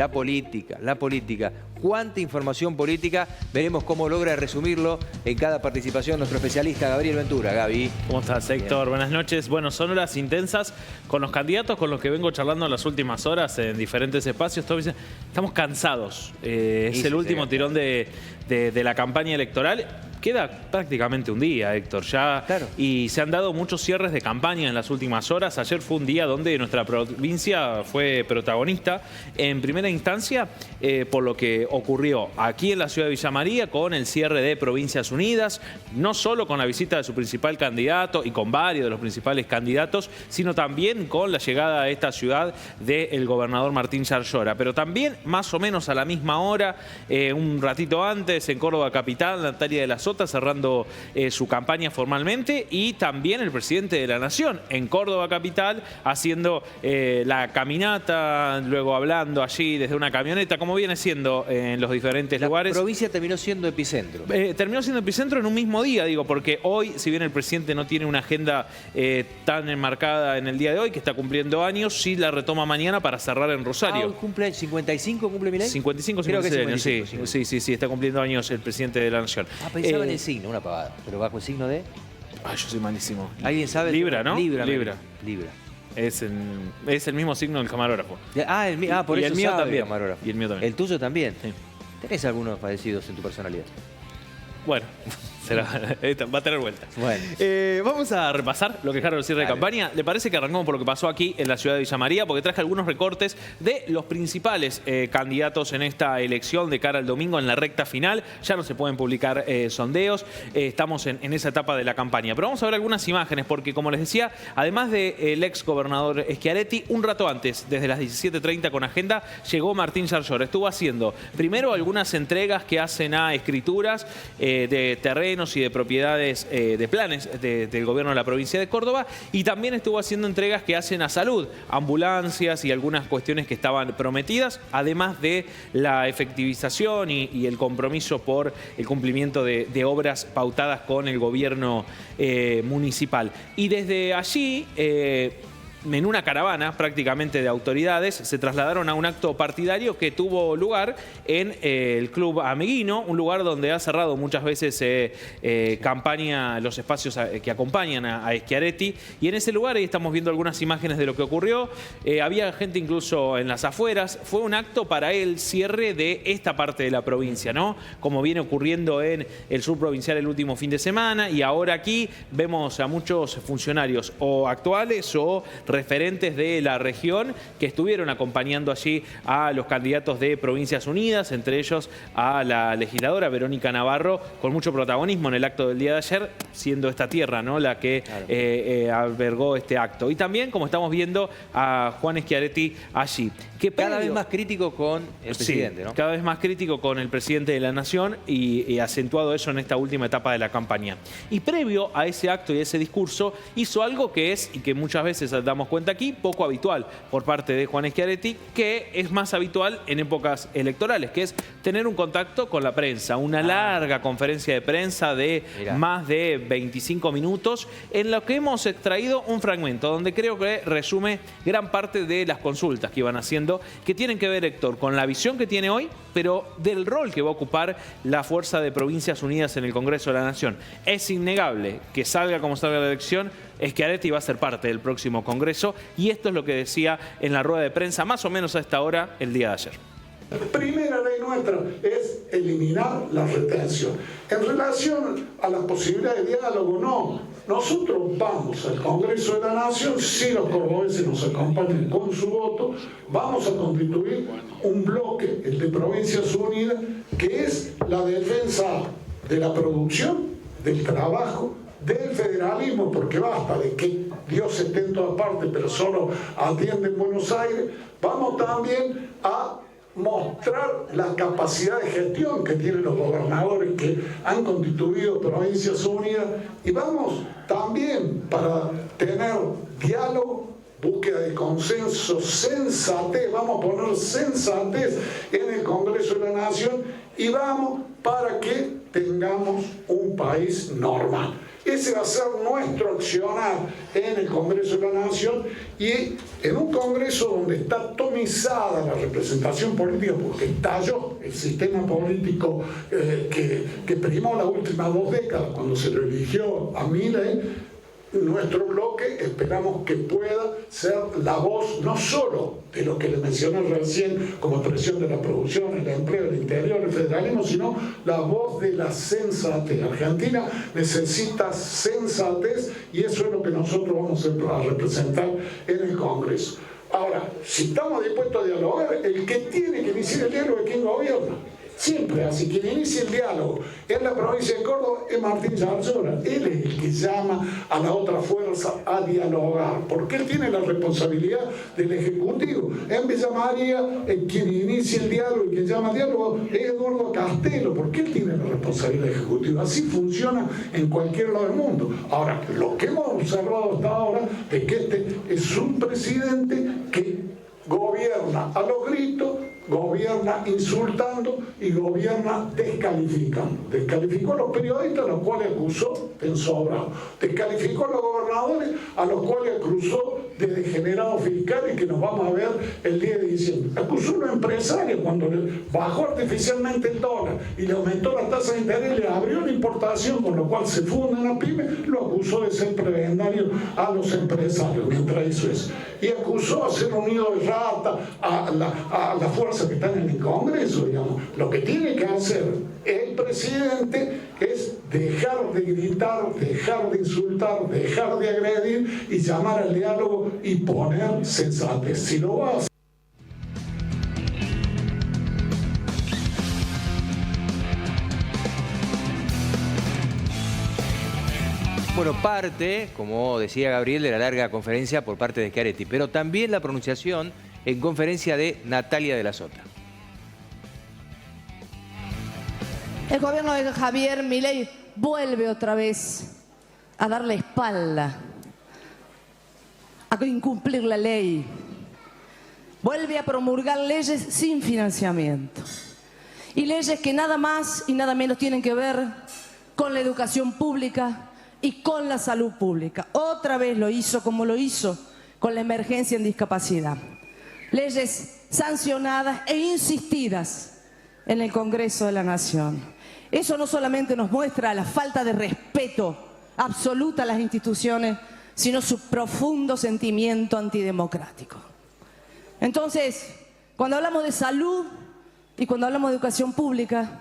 la política. Cuánta información política, veremos cómo logra resumirlo en cada participación nuestro especialista Gabriel Ventura. Gaby. ¿Cómo estás, Héctor? Buenas noches. Bueno, son horas intensas con los candidatos con los que vengo charlando en las últimas horas en diferentes espacios. Todos dicen, estamos cansados. Es el último tirón de la campaña electoral. Queda prácticamente un día, Héctor, ya. Claro. Y se han dado muchos cierres de campaña en las últimas horas. Ayer fue un día donde nuestra provincia fue protagonista en primera instancia por lo que ocurrió aquí en la ciudad de Villa María con el cierre de Provincias Unidas, no solo con la visita de su principal candidato y con varios de los principales candidatos, sino también con la llegada a esta ciudad del gobernador Martín Yarlora. Pero también, más o menos a la misma hora, un ratito antes, en Córdoba Capital, Natalia de la Sota cerrando su campaña formalmente, y también el presidente de la Nación en Córdoba Capital haciendo la caminata, luego hablando allí desde una camioneta, como viene siendo en los diferentes lugares. La provincia terminó siendo epicentro. Terminó siendo epicentro en un mismo día, digo, porque hoy, si bien el presidente no tiene una agenda tan enmarcada en el día de hoy, que está cumpliendo años, sí la retoma mañana para cerrar en Rosario. Hoy cumple 55, ¿cumple Milei? 55, 56 años, sí, está cumpliendo años el presidente de la Nación. Pensaba en el signo, una pavada, pero bajo el signo de... Yo soy malísimo. ¿Alguien sabe? Libra, ¿no? Libra. Es el mismo signo del camarógrafo. Por y eso el mío sabe también. camarógrafo. Y el mío también. ¿El tuyo también? Sí. ¿Tenés algunos padecidos en tu personalidad? Bueno, va a tener vuelta. Bueno. Vamos a repasar lo que dejaron el cierre de campaña. ¿Le parece que arrancamos por lo que pasó aquí en la ciudad de Villa María? Porque traje algunos recortes de los principales candidatos en esta elección de cara al domingo en la recta final. Ya no se pueden publicar sondeos. Estamos en esa etapa de la campaña. Pero vamos a ver algunas imágenes porque, como les decía, además del ex gobernador Schiaretti, un rato antes, desde las 17:30 con agenda, llegó Martín Yarlora. Estuvo haciendo primero algunas entregas que hacen a escrituras de terrenos y de propiedades, de planes del gobierno de la provincia de Córdoba, y también estuvo haciendo entregas que hacen a salud, ambulancias y algunas cuestiones que estaban prometidas, además de la efectivización y el compromiso por el cumplimiento de obras pautadas con el gobierno municipal. Y desde allí... en una caravana prácticamente de autoridades se trasladaron a un acto partidario que tuvo lugar en el Club Ameguino, un lugar donde ha cerrado muchas veces campaña los espacios que acompañan a Schiaretti, y en ese lugar ahí estamos viendo algunas imágenes de lo que ocurrió. Había gente incluso en las afueras. Fue un acto para el cierre de esta parte de la provincia, ¿no? Como viene ocurriendo en el sur provincial el último fin de semana, y ahora aquí vemos a muchos funcionarios o actuales o referentes de la región que estuvieron acompañando allí a los candidatos de Provincias Unidas, entre ellos a la legisladora Verónica Navarro, con mucho protagonismo en el acto del día de ayer, siendo esta tierra, ¿no?, la que albergó este acto. Y también, como estamos viendo, a Juan Schiaretti allí. Que cada vez más crítico con el presidente, ¿no? Cada vez más crítico con el presidente de la Nación, y acentuado eso en esta última etapa de la campaña. Y previo a ese acto y ese discurso, hizo algo que es, y que muchas veces damos cuenta aquí, poco habitual por parte de Juan Schiaretti, que es más habitual en épocas electorales, que es tener un contacto con la prensa. Una larga conferencia de prensa de más de 25 minutos, en lo que hemos extraído un fragmento, donde creo que resume gran parte de las consultas que iban haciendo, que tienen que ver, Héctor, con la visión que tiene hoy, pero del rol que va a ocupar la fuerza de Provincias Unidas en el Congreso de la Nación. Es innegable que salga como salga la elección, Schiaretti va a ser parte del próximo Congreso, y esto es lo que decía en la rueda de prensa más o menos a esta hora el día de ayer. La primera ley nuestra es eliminar la retención. En relación a las posibilidades de diálogo, no. Nosotros vamos al Congreso de la Nación, si los cordobeses nos acompañan con su voto, vamos a constituir un bloque, el de Provincias Unidas, que es la defensa de la producción, del trabajo, del federalismo, porque basta de que Dios esté en todas partes, pero solo atiende en Buenos Aires. Vamos también a mostrar la capacidad de gestión que tienen los gobernadores que han constituido Provincias Unidas, y vamos también para tener diálogo búsqueda de consenso, sensatez, vamos a poner sensatez en el Congreso de la Nación y vamos para que tengamos un país normal. Ese va a ser nuestro accionar en el Congreso de la Nación y en un Congreso donde está atomizada la representación política porque estalló el sistema político que primó las últimas 2 décadas cuando se lo eligió a Milei. Nuestro bloque esperamos que pueda ser la voz no solo de lo que le mencioné recién como expresión de la producción, el empleo, el interior, el federalismo, sino la voz de la sensatez. Argentina necesita sensatez y eso es lo que nosotros vamos a representar en el Congreso. Ahora, si estamos dispuestos a dialogar, el que tiene que iniciar el diálogo es quien gobierna. Siempre así, quien inicia el diálogo en la provincia de Córdoba es Martín Yarlora. Él es el que llama a la otra fuerza a dialogar, porque él tiene la responsabilidad del Ejecutivo. En Villa María, quien inicia el diálogo y quien llama al diálogo es Eduardo Castelo, porque él tiene la responsabilidad ejecutiva. Así funciona en cualquier lado del mundo. Ahora, lo que hemos observado hasta ahora es que este es un presidente que gobierna a los gritos, gobierna insultando y gobierna descalificando. Descalificó a los periodistas, a los cuales acusó de ensobrados. Descalificó a los gobernadores, a los cuales acusó de degenerados fiscales que nos vamos a ver el 10 de diciembre. Acusó a los empresarios cuando le bajó artificialmente el dólar y le aumentó la tasa de interés, le abrió la importación, con lo cual se fundan las pymes, lo acusó de ser prebendario a los empresarios mientras hizo eso. Y acusó a ser un nido de rata a la fuerza que están en el Congreso, digamos. Lo que tiene que hacer el presidente es dejar de gritar, dejar de insultar, dejar de agredir y llamar al diálogo y poner sensatez. Si lo va a hacer. Bueno, parte, como decía Gabriel, de la larga conferencia por parte de Schiaretti, pero también la pronunciación en conferencia de Natalia de la Sota. El gobierno de Javier Milei vuelve otra vez a darle espalda, a incumplir la ley. Vuelve a promulgar leyes sin financiamiento. Y leyes que nada más y nada menos tienen que ver con la educación pública y con la salud pública. Otra vez lo hizo como lo hizo con la emergencia en discapacidad. Leyes sancionadas e insistidas en el Congreso de la Nación. Eso no solamente nos muestra la falta de respeto absoluta a las instituciones, sino su profundo sentimiento antidemocrático. Entonces, cuando hablamos de salud y cuando hablamos de educación pública,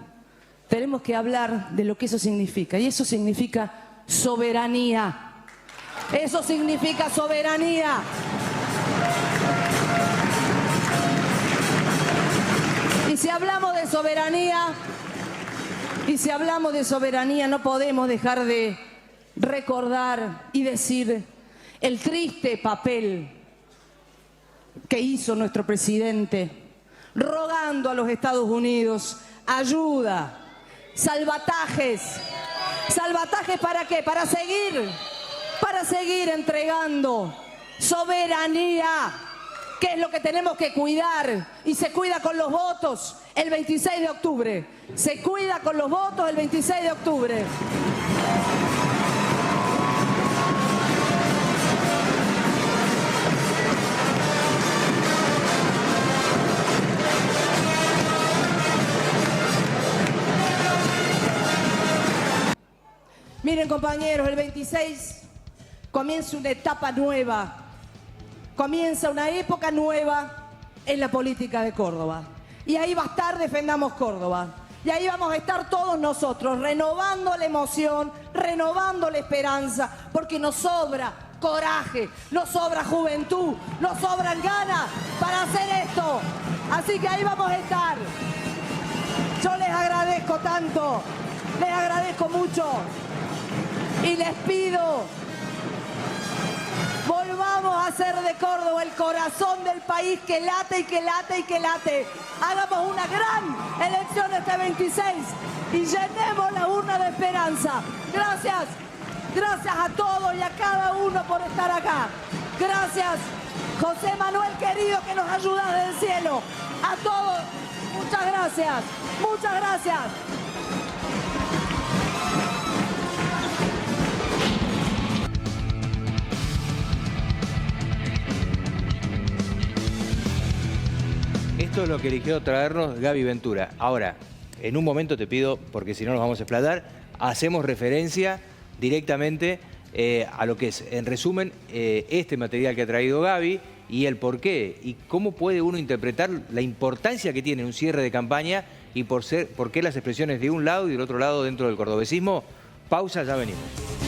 tenemos que hablar de lo que eso significa. Y eso significa soberanía. Eso significa soberanía. Y si hablamos de soberanía, no podemos dejar de recordar y decir el triste papel que hizo nuestro presidente, rogando a los Estados Unidos ayuda, salvatajes. ¿Salvatajes para qué? Para seguir entregando soberanía, que es lo que tenemos que cuidar, y se cuida con los votos el 26 de octubre. Se cuida con los votos el 26 de octubre. Miren, compañeros, el 26 comienza una etapa nueva, comienza una época nueva en la política de Córdoba. Y ahí va a estar Defendamos Córdoba. Y ahí vamos a estar todos nosotros, renovando la emoción, renovando la esperanza, porque nos sobra coraje, nos sobra juventud, nos sobran ganas para hacer esto. Así que ahí vamos a estar. Yo les agradezco tanto, les agradezco mucho. Y les pido, volvamos a hacer de Córdoba el corazón del país que late y que late y que late. Hagamos una gran elección este 26 y llenemos la urna de esperanza. Gracias, gracias a todos y a cada uno por estar acá. Gracias, José Manuel querido, que nos ayuda desde el cielo. A todos, muchas gracias. Muchas gracias. Esto es lo que eligió traernos Gaby Ventura. Ahora, en un momento te pido, porque si no nos vamos a explayar, hacemos referencia directamente a lo que es, en resumen, este material que ha traído Gaby y el por qué y cómo puede uno interpretar la importancia que tiene un cierre de campaña y por qué las expresiones de un lado y del otro lado dentro del cordobesismo. Pausa, ya venimos.